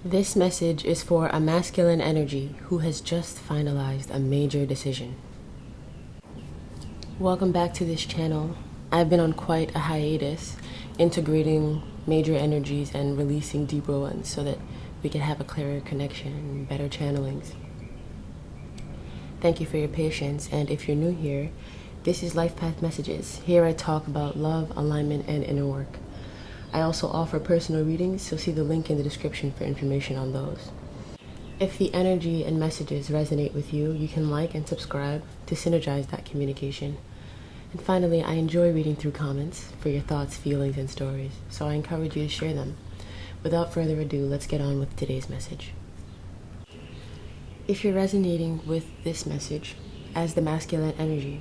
This message is for a masculine energy who has just finalized a major decision. Welcome back to this channel. I've been on quite a hiatus, integrating major energies and releasing deeper ones so that we can have a clearer connection and better channelings. Thank you for your patience, and if you're new here, this is LifePath Messages. Here I talk about love, alignment, and inner work. I also offer personal readings, so see the link in the description for information on those. If the energy and messages resonate with you, you can like and subscribe to synergize that communication. And finally, I enjoy reading through comments for your thoughts, feelings, and stories, so I encourage you to share them. Without further ado, let's get on with today's message. If you're resonating with this message as the masculine energy,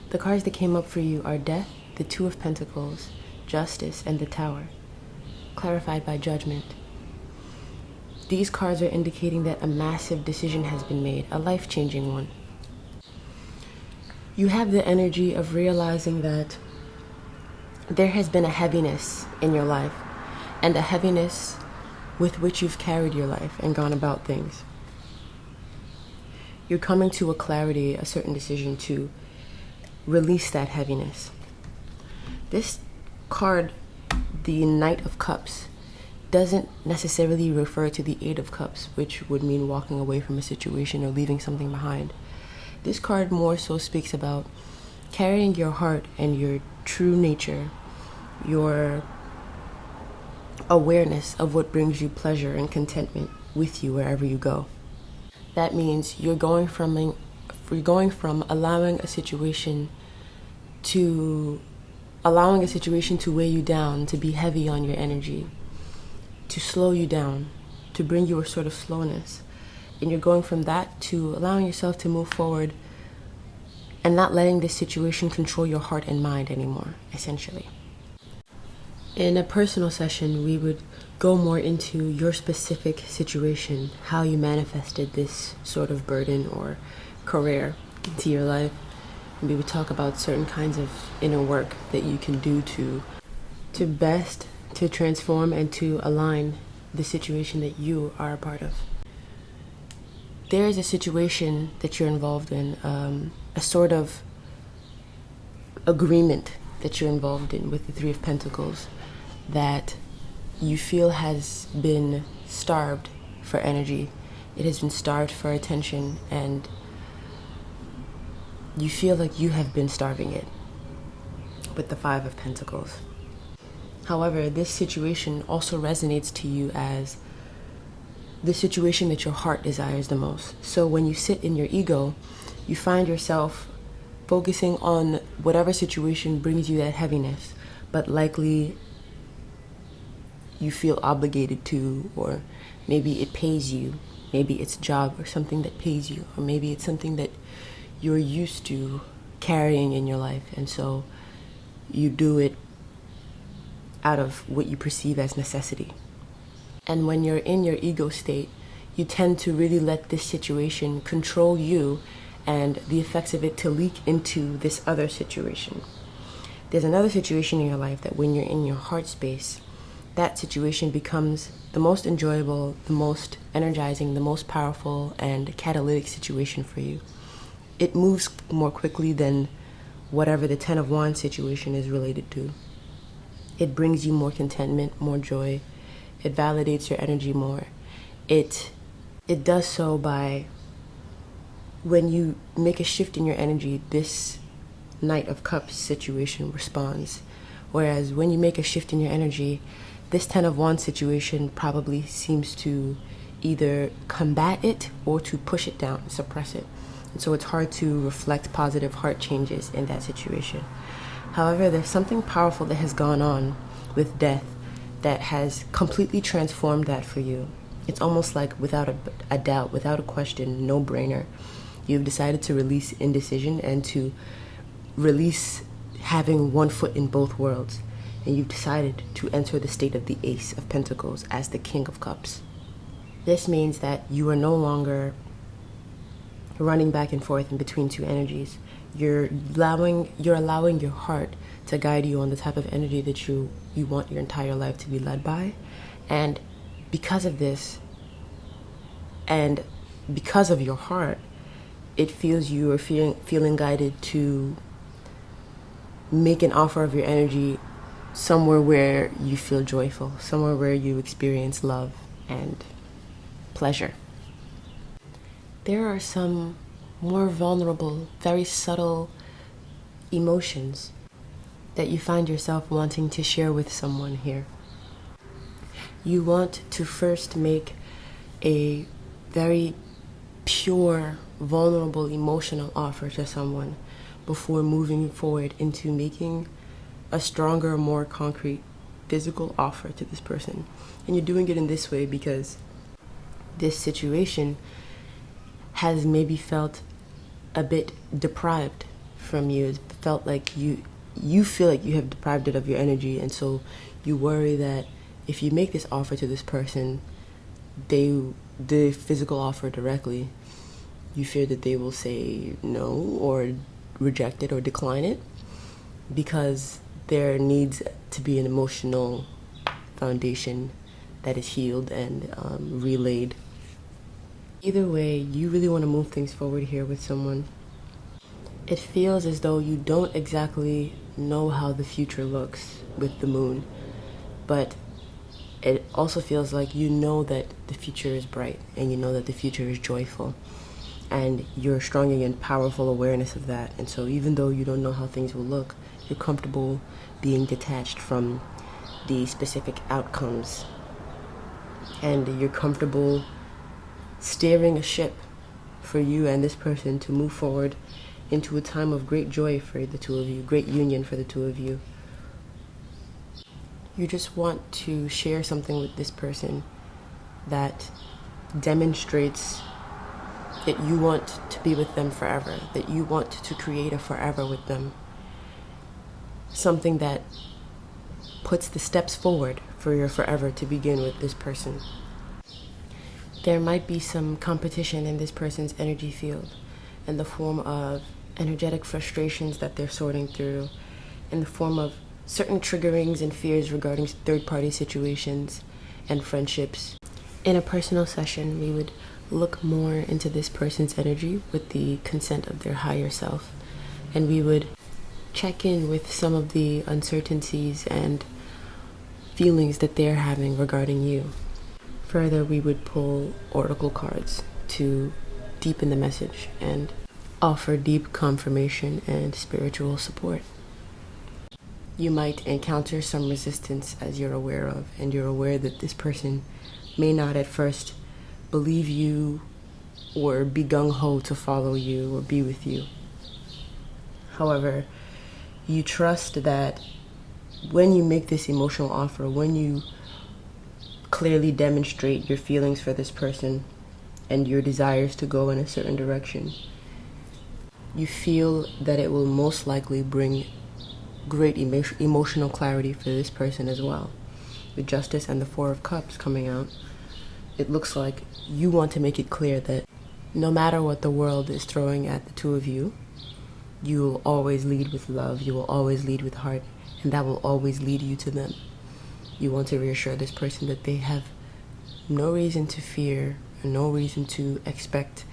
the cards that came up for you are Death, the Two of Pentacles, Justice, and the Tower, clarified by Judgment. These cards are indicating that a massive decision has been made, a life-changing one. You have the energy of realizing that there has been a heaviness in your life, and a heaviness with which you've carried your life and gone about things. You're coming to a clarity, a certain decision to release that heaviness. This card, the Knight of Cups, doesn't necessarily refer to the Eight of Cups, which would mean walking away from a situation or leaving something behind. This card more so speaks about carrying your heart and your true nature, your awareness of what brings you pleasure and contentment with you wherever you go. That means you're going from allowing a situation to weigh you down, to be heavy on your energy, to slow you down, to bring you a sort of slowness. And you're going from that to allowing yourself to move forward and not letting this situation control your heart and mind anymore, essentially. In a personal session, we would go more into your specific situation, how you manifested this sort of burden or career into your life. And we would talk about certain kinds of inner work that you can do to transform and to align the situation that you are a part of. There is a situation that you're involved in, a sort of agreement that you're involved in with the Three of Pentacles that you feel has been starved for energy. It has been starved for attention, and you feel like you have been starving it with the Five of Pentacles. However, this situation also resonates to you as the situation that your heart desires the most. So when you sit in your ego, you find yourself focusing on whatever situation brings you that heaviness, but likely you feel obligated to, or maybe it pays you, maybe it's a job or something that pays you, or maybe it's something that you're used to carrying in your life, and so you do it out of what you perceive as necessity. And when you're in your ego state, you tend to really let this situation control you and the effects of it to leak into this other situation. There's another situation in your life that when you're in your heart space, that situation becomes the most enjoyable, the most energizing, the most powerful and catalytic situation for you. It moves more quickly than whatever the Ten of Wands situation is related to. It brings you more contentment, more joy. It validates your energy more. It does so by, when you make a shift in your energy, this Knight of Cups situation responds. Whereas when you make a shift in your energy, this Ten of Wands situation probably seems to either combat it or to push it down, suppress it. And so it's hard to reflect positive heart changes in that situation. However, there's something powerful that has gone on with Death that has completely transformed that for you. It's almost like without a doubt, without a question, no brainer. You've decided to release indecision and to release having one foot in both worlds. And you've decided to enter the state of the Ace of Pentacles as the King of Cups. This means that you are no longer running back and forth in between two energies. You're allowing your heart to guide you on the type of energy that you want your entire life to be led by, and because of this, and because of your heart, it feels you are feeling guided to make an offer of your energy somewhere where you feel joyful, somewhere where you experience love and pleasure. There are some more vulnerable, very subtle emotions that you find yourself wanting to share with someone here. You want to first make a very pure, vulnerable, emotional offer to someone before moving forward into making a stronger, more concrete physical offer to this person. And you're doing it in this way because this situation has maybe felt a bit deprived from you. It felt like you feel like you have deprived it of your energy, and so you worry that if you make this offer to this person, the physical offer directly, you fear that they will say no or reject it or decline it because there needs to be an emotional foundation that is healed and relayed. Either way, you really want to move things forward here with someone. It feels as though you don't exactly know how the future looks with the moon, but it also feels like you know that the future is bright and you know that the future is joyful, and you're strong and powerful awareness of that. And so even though you don't know how things will look, you're comfortable being detached from the specific outcomes, and you're comfortable steering a ship for you and this person to move forward into a time of great joy for the two of you, great union for the two of you. You just want to share something with this person that demonstrates that you want to be with them forever, that you want to create a forever with them. Something that puts the steps forward for your forever to begin with this person. There might be some competition in this person's energy field in the form of energetic frustrations that they're sorting through, in the form of certain triggerings and fears regarding third-party situations and friendships. In a personal session, we would look more into this person's energy with the consent of their higher self, and we would check in with some of the uncertainties and feelings that they're having regarding you. Further, we would pull oracle cards to deepen the message and offer deep confirmation and spiritual support. You might encounter some resistance, as you're aware of, and you're aware that this person may not at first believe you or be gung-ho to follow you or be with you. However, you trust that when you make this emotional offer, when you clearly demonstrate your feelings for this person and your desires to go in a certain direction, you feel that it will most likely bring great emotional clarity for this person as well. With Justice and the Four of Cups coming out, it looks like you want to make it clear that no matter what the world is throwing at the two of you, you will always lead with love, you will always lead with heart, and that will always lead you to them. You want to reassure this person that they have no reason to fear, and no reason to expect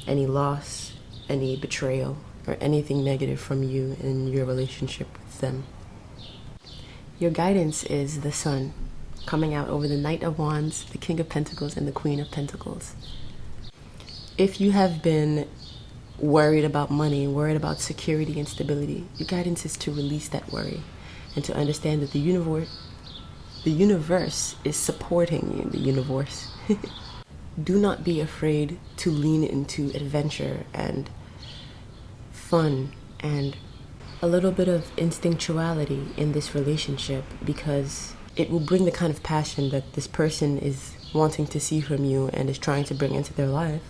any loss, any betrayal, or anything negative from you in your relationship with them. Your guidance is the Sun, coming out over the Knight of Wands, the King of Pentacles, and the Queen of Pentacles. If you have been worried about money, worried about security and stability, your guidance is to release that worry and to understand that the universe is supporting you, the universe. Do not be afraid to lean into adventure and fun and a little bit of instinctuality in this relationship, because it will bring the kind of passion that this person is wanting to see from you and is trying to bring into their life.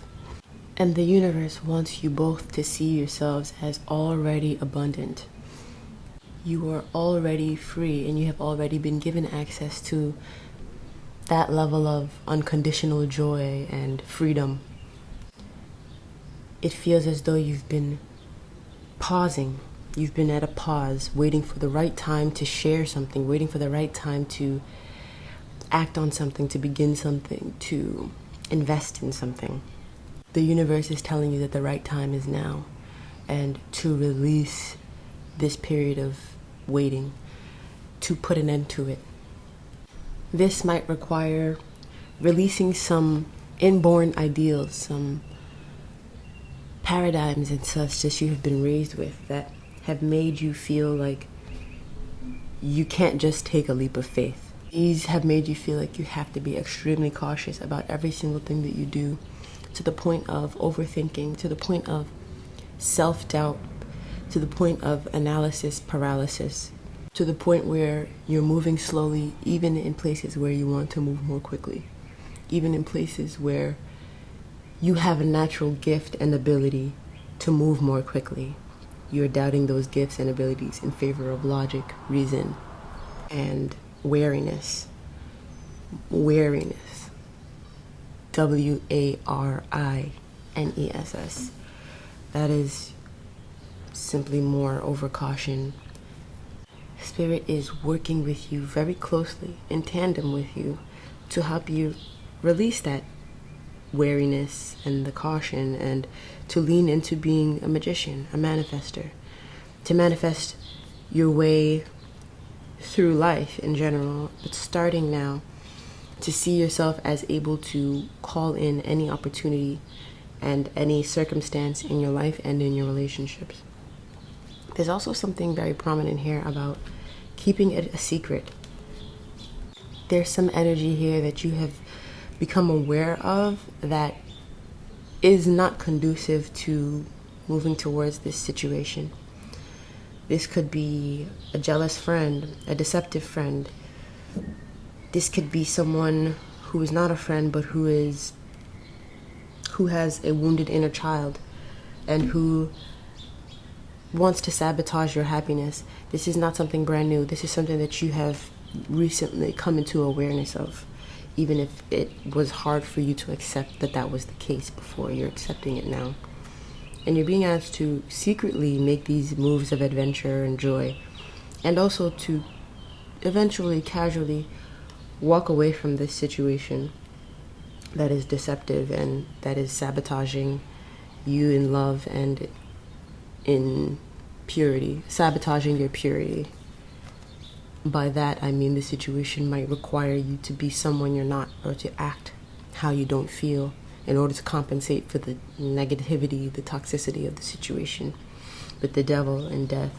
And the universe wants you both to see yourselves as already abundant. You are already free, and you have already been given access to that level of unconditional joy and freedom. It feels as though you've been pausing. You've been at a pause, waiting for the right time to share something, waiting for the right time to act on something, to begin something, to invest in something. The universe is telling you that the right time is now, and to release this period of waiting, to put an end to it. This might require releasing some inborn ideals, some paradigms and such that you have been raised with that have made you feel like you can't just take a leap of faith. These have made you feel like you have to be extremely cautious about every single thing that you do, to the point of overthinking, to the point of self-doubt, to the point of analysis paralysis, to the point where you're moving slowly, even in places where you want to move more quickly, even in places where you have a natural gift and ability to move more quickly. You're doubting those gifts and abilities in favor of logic, reason, and wariness. Wariness. WARINESS. That is simply more overcaution. Spirit is working with you very closely, in tandem with you, to help you release that wariness and the caution, and to lean into being a magician, a manifester, to manifest your way through life in general, but starting now to see yourself as able to call in any opportunity and any circumstance in your life and in your relationships. There's also something very prominent here about keeping it a secret. There's some energy here that you have become aware of that is not conducive to moving towards this situation. This could be a jealous friend, a deceptive friend. This could be someone who is not a friend, but who has a wounded inner child and who wants to sabotage your happiness. This is not something brand new. This is something that you have recently come into awareness of, even if it was hard for you to accept that that was the case before. You're accepting it now. And you're being asked to secretly make these moves of adventure and joy, and also to eventually, casually walk away from this situation that is deceptive and that is sabotaging you in love and in purity, sabotaging your purity. By that, I mean the situation might require you to be someone you're not, or to act how you don't feel in order to compensate for the negativity, the toxicity of the situation. With the devil and death,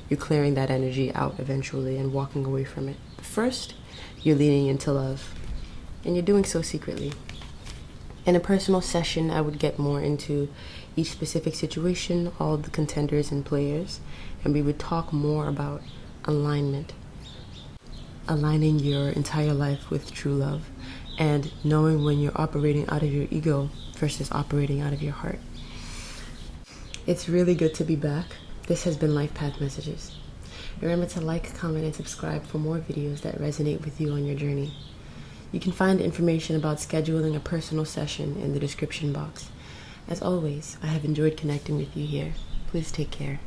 you're clearing that energy out eventually and walking away from it. But first, you're leaning into love, and you're doing so secretly. In a personal session, I would get more into each specific situation, all the contenders and players, and we would talk more about alignment. Aligning your entire life with true love, and knowing when you're operating out of your ego versus operating out of your heart. It's really good to be back. This has been LifePath Messages. Remember to like, comment, and subscribe for more videos that resonate with you on your journey. You can find information about scheduling a personal session in the description box. As always, I have enjoyed connecting with you here. Please take care.